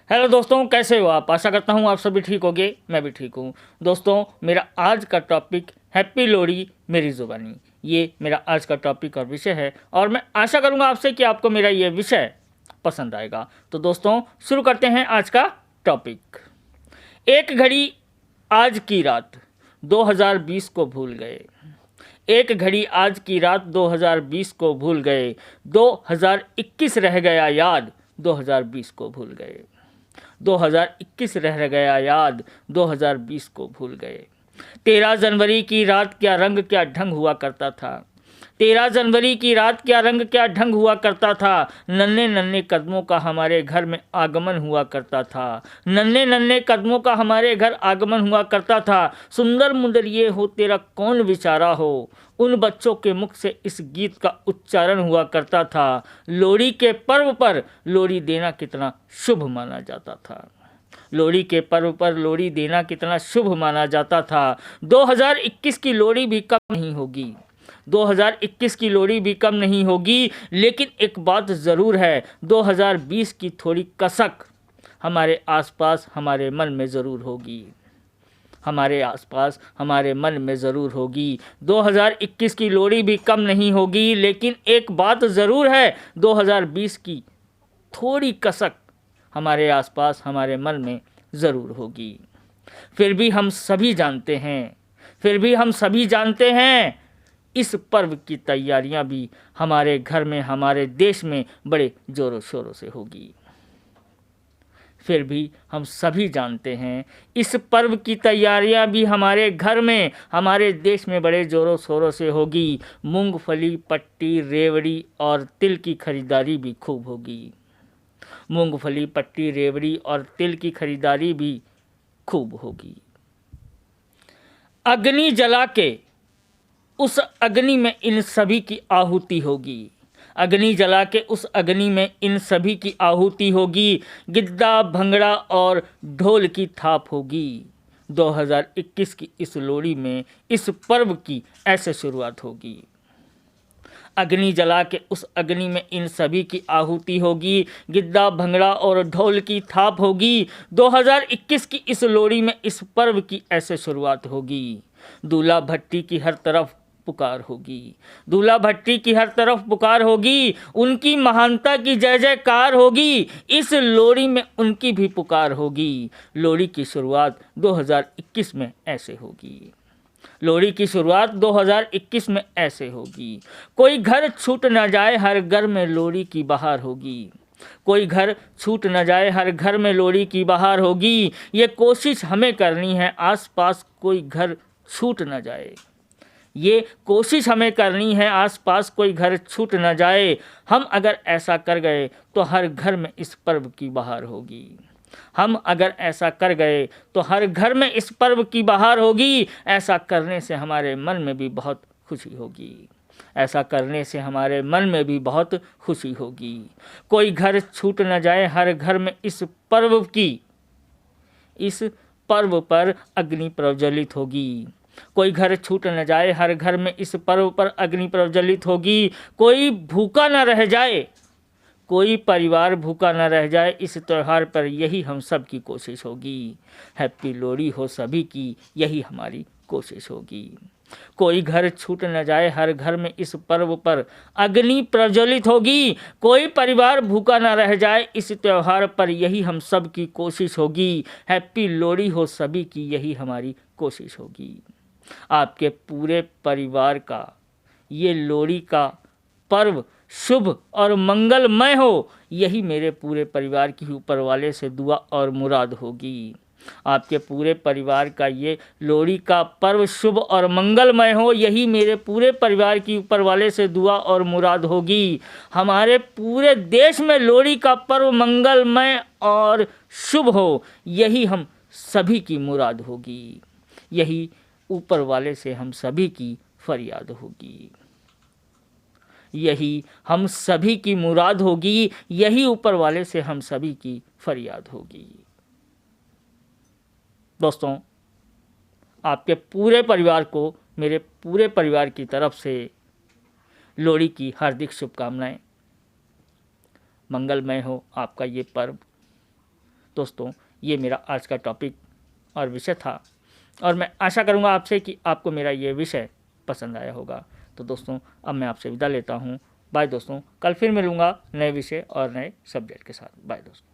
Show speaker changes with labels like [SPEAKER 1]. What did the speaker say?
[SPEAKER 1] Hello दोस्तों, कैसे हो आप? आशा करता हूँ आप सभी ठीक होंगे। मैं भी ठीक हूँ। दोस्तों, मेरा आज का टॉपिक हैप्पी लोहड़ी मेरी ज़ुबानी, ये मेरा आज का टॉपिक और विषय है और मैं आशा करूँगा आपसे कि आपको मेरा ये विषय पसंद आएगा। तो दोस्तों, शुरू करते हैं आज का टॉपिक। एक घड़ी आज की रात 2020 को भूल गए। एक घड़ी आज की रात 2020 को भूल गए। 2021 रह गया याद, 2020 को भूल गए। 2021 रह गया याद, 2020 को भूल गए। 13 जनवरी की रात क्या रंग क्या ढंग हुआ करता था। 13 जनवरी की रात क्या रंग क्या ढंग हुआ करता था। नन्हे नन्हे कदमों का हमारे घर में आगमन हुआ करता था। नन्हे नन्हे कदमों का हमारे घर आगमन हुआ करता था। सुंदर मुंदर ये हो तेरा कौन विचारा हो, उन बच्चों के मुख से इस गीत का उच्चारण हुआ करता था। लोहड़ी के पर्व पर लोहड़ी देना कितना शुभ माना जाता था। लोहड़ी के पर्व पर लोहड़ी देना कितना शुभ माना जाता था। 2021 की लोहड़ी भी कम नहीं होगी। 2021 की लोहड़ी भी कम नहीं होगी, लेकिन एक बात ज़रूर है, 2020 की थोड़ी कसक हमारे आसपास हमारे मन में ज़रूर होगी। हमारे आसपास हमारे मन में ज़रूर होगी। 2021 की लोहड़ी भी कम नहीं होगी, लेकिन एक बात ज़रूर है, 2020 की थोड़ी कसक हमारे आसपास हमारे मन में ज़रूर होगी। फिर भी हम सभी जानते हैं इस पर्व की तैयारियां भी हमारे घर में हमारे देश में बड़े ज़ोरों शोरों से होगी। फिर भी हम सभी जानते हैं इस पर्व की तैयारियां भी हमारे घर में हमारे देश में बड़े ज़ोरों शोरों से होगी। मूंगफली, पट्टी, रेवड़ी और तिल की खरीदारी भी खूब होगी। मूंगफली, पट्टी, रेवड़ी और तिल की खरीदारी भी खूब होगी। अग्नि जला के उस अग्नि में इन सभी की आहुति होगी। अग्नि जला के उस अग्नि में इन सभी की आहुति होगी। गिद्दा, भंगड़ा और ढोल की थाप होगी। 2021 की इस लोहड़ी में इस पर्व की ऐसे शुरुआत होगी। अग्नि जला के उस अग्नि में इन सभी की आहुति होगी। गिद्दा, भंगड़ा और ढोल की थाप होगी। 2021 की इस लोहड़ी में इस पर्व की ऐसे शुरुआत होगी। दूल्हा भट्टी की हर तरफ पुकार होगी। दूल्हा भट्टी की हर तरफ पुकार होगी। उनकी महानता की जय जयकार होगी। इस लोहड़ी में उनकी भी पुकार होगी। लोहड़ी की शुरुआत 2021 में ऐसे होगी। लोहड़ी की शुरुआत 2021 में ऐसे होगी। कोई घर छूट न जाए, हर घर में लोहड़ी की बहार होगी। कोई घर छूट न जाए, हर घर में लोहड़ी की बहार होगी। ये कोशिश हमें करनी है, आसपास कोई घर छूट न जाए। ये कोशिश हमें करनी है, आसपास कोई घर छूट न जाए। हम अगर ऐसा कर गए तो हर घर में इस पर्व की बहार होगी। हम अगर ऐसा कर गए तो हर घर में इस पर्व की बहार होगी। ऐसा करने से हमारे मन में भी बहुत खुशी होगी। ऐसा करने से हमारे मन में भी बहुत खुशी होगी। कोई घर छूट न जाए, हर घर में इस पर्व पर अग्नि प्रज्वलित होगी। कोई घर छूट न जाए, हर घर में इस पर्व पर अग्नि प्रज्वलित होगी। कोई भूखा न रह जाए, कोई परिवार भूखा न रह जाए, इस त्यौहार पर यही हम सब की कोशिश होगी। हैप्पी लोहड़ी हो सभी की, यही हमारी कोशिश होगी। कोई घर छूट न जाए, हर घर में इस पर्व पर अग्नि प्रज्वलित होगी। कोई परिवार भूखा न रह जाए, इस त्यौहार पर यही हम सब की कोशिश होगी। हैप्पी लोहड़ी हो सभी की, यही हमारी कोशिश होगी। आपके पूरे परिवार का ये लोहड़ी का पर्व शुभ और मंगलमय हो, यही मेरे पूरे परिवार की ऊपर वाले से दुआ और मुराद होगी। आपके पूरे परिवार का ये लोहड़ी का पर्व शुभ और मंगलमय हो, यही मेरे पूरे परिवार की ऊपर वाले से दुआ और मुराद होगी। हमारे पूरे देश में लोहड़ी का पर्व मंगलमय और शुभ हो, यही हम सभी की मुराद होगी। यही ऊपर वाले से हम सभी की फरियाद होगी। यही हम सभी की मुराद होगी। यही ऊपर वाले से हम सभी की फरियाद होगी। दोस्तों, आपके पूरे परिवार को मेरे पूरे परिवार की तरफ से लोहड़ी की हार्दिक शुभकामनाएं। मंगलमय हो आपका ये पर्व। दोस्तों ये मेरा आज का टॉपिक और विषय था, और मैं आशा करूँगा आपसे कि आपको मेरा ये विषय पसंद आया होगा। तो दोस्तों अब मैं आपसे विदा लेता हूँ। बाय दोस्तों, कल फिर मिलूँगा नए विषय और नए सब्जेक्ट के साथ। बाय दोस्तों।